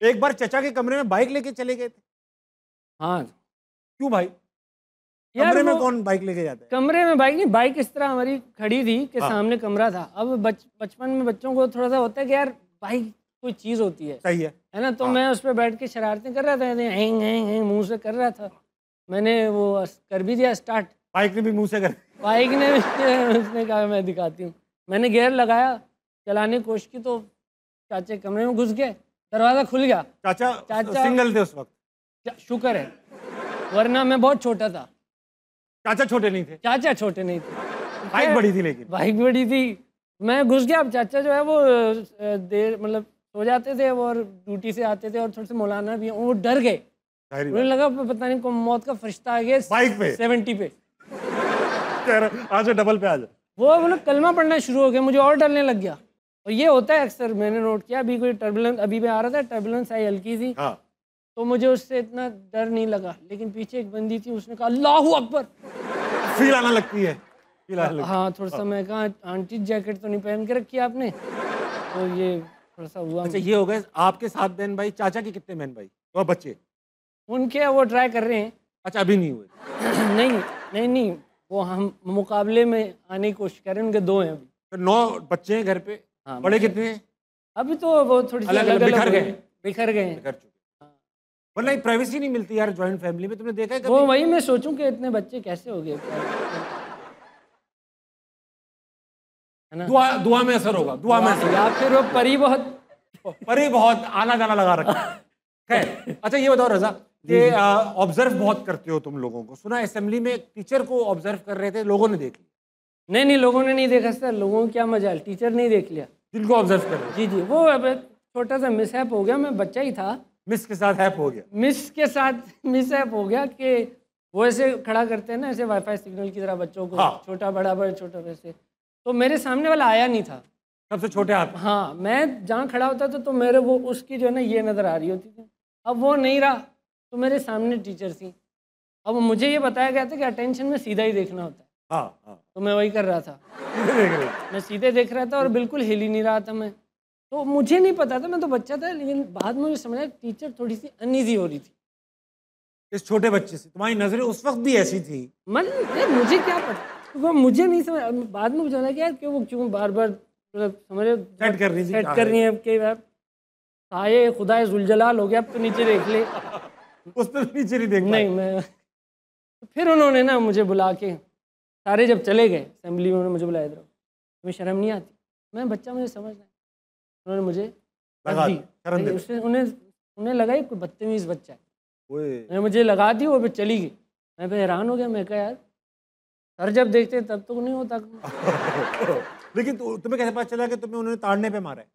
एक बार चचा के कमरे में बाइक लेके चले गए थे। हाँ क्यों भाई? यार, कमरे में कौन बाइक लेके जाता है? कमरे में बाइक नहीं, बाइक इस तरह हमारी खड़ी थी कि हाँ। सामने कमरा था। अब बचपन में बच्चों को थोड़ा सा होता है कि यार बाइक कोई चीज़ होती है, सही है ना? तो हाँ। मैं उस पर बैठ के शरारतें कर रहा था, हैंग हैंग हैंग मुँह से कर रहा था। मैंने वो कर भी दिया स्टार्ट, बाइक ने भी मुंह से कर। बाइक ने उसने कहा मैं दिखाती हूँ। मैंने गियर लगाया, चलाने की कोशिश की तो चाचे कमरे में घुस गए, दरवाज़ा खुल गया। चाचा सिंगल थे उस वक्त? शुक्र है, वरना मैं बहुत छोटा था। चाचा छोटे नहीं थे? चाचा छोटे नहीं थे, बाइक बड़ी थी लेकिन। बाइक बड़ी थी, मैं घुस गया। अब चाचा जो है वो देर मतलब सो जाते थे और ड्यूटी से आते थे और थोड़े से मौलाना भी, वो डर गए। उन्हें लगा पता नहीं कौन मौत का फरिश्ता आ गया बाइक पे 70 पे। आज डबल पे आ जा। वो मतलब कलमा पढ़ना शुरू हो गया, मुझे और डरने लग गया। और ये होता है अक्सर, मैंने नोट किया। अभी कोई टर्बुलेंस, अभी मैं आ रहा था, टर्बुलेंस आई हल्की सी, हाँ। तो मुझे उससे इतना डर नहीं लगा। लेकिन पीछे एक बंदी थी, उसने कहा अल्लाहू अकबर। फील आना लगती है, फील आना लगती है। हाँ थोड़ा सा। मैं कहा आंटी जैकेट तो नहीं पहन के रखी आपने? तो ये थोड़ा सा हुआ। अच्छा ये हो गए आपके 7 बहन भाई। चाचा के कितने बहन भाई और बच्चे? उनके वो ट्राई कर रहे हैं। अच्छा अभी नहीं हुए? नहीं, वो हम मुकाबले में आने की कोशिश कर रहे हैं। उनके 2 हैं अभी। तो 9 बच्चे हैं घर पे। हाँ, बड़े कितने हैं? अभी तो वो थोड़ी सी अलग बिखर गए। बिखर गए हैं। बिखर चुके। वरना एक प्राइवेसी नहीं मिलती यार जॉइंट फैमिली में, तुमने देखा है कभी? वो वही मैं सोचूं कि इतने बच्चे कैसे हो गए, है ना? दुआ में असर होगा, दुआ में असर। या फिर वो परी बहुत आना जाना लगा रखा है। अच्छा ये बताओ रजा कि ऑब्जर्व बहुत करते हो तुम लोगों को। सुना असेंबली में एक टीचर को ऑब्जर्व कर रहे थे, लोगों ने देख लिया। नहीं, लोगों ने नहीं देखा सर। लोगों को क्या मजाल, टीचर नहीं देख लिया जिनको ऑब्जर्व कर रहे थे। जी, वो अब छोटा सा मिसहैप हो गया। मैं बच्चा ही था। मिस के साथ हैप हो गया। मिस के साथ मिसहैप हो गया कि वो ऐसे खड़ा करते हैं ना, ऐसे वाईफाई सिग्नल की तरह बच्चों को। हाँ। छोटा बड़ा छोटा वैसे। तो मेरे सामने वाला आया नहीं था, सबसे छोटे हाथ। हाँ, मैं जहाँ खड़ा होता था तो मेरे वो उसकी जो है ना ये नज़र आ रही होती थी। अब वो नहीं रहा तो मेरे सामने टीचर थी। अब मुझे ये बताया गया था कि अटेंशन में सीधा ही देखना होता है। हाँ। तो मैं वही कर रहा था, मैं सीधे देख रहा था और बिल्कुल हिल ही नहीं रहा था मैं। तो मुझे नहीं पता था, मैं तो बच्चा था। लेकिन बाद में मुझे समझा टीचर थोड़ी सी अनईजी हो रही थी इस छोटे बच्चे से। तुम्हारी नजरें उस वक्त भी ऐसी थी? मुझे क्या पता, वो मुझे नहीं समझ। बाद में मुझे लगा कि यार कि वो क्यों बार बार समझ सेट कर रही है कि यार साये खुदा जुलजलाल हो गया, अब तो नीचे देख ले। उस पर नीचे नहीं देखना। नहीं, मैं फिर उन्होंने ना मुझे बुला के, सारे जब चले गए असेंबली में, उन्होंने मुझे बुलाया, इधर तुम्हें शर्म नहीं आती? मैं बच्चा, मुझे समझ नहीं। उन्होंने मुझे दी, उन्हें लगा ही कोई बदतमीज बच्चा है। मैं मुझे लगा दी, वो फिर चली गई। मैं फिर हैरान हो गया। मैं कहा यार सर जब देखते तब तो नहीं होता। लेकिन तुम्हें कैसे पता चला कि तुम्हें उन्होंने ताड़ने पे मारा है?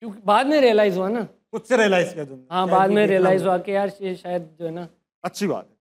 क्योंकि बाद में रियलाइज हुआ ना। खुद से रियलाइज किया तुमने? हाँ, बाद में रियलाइज हुआ कि यार ये शायद जो है ना। अच्छी बात है।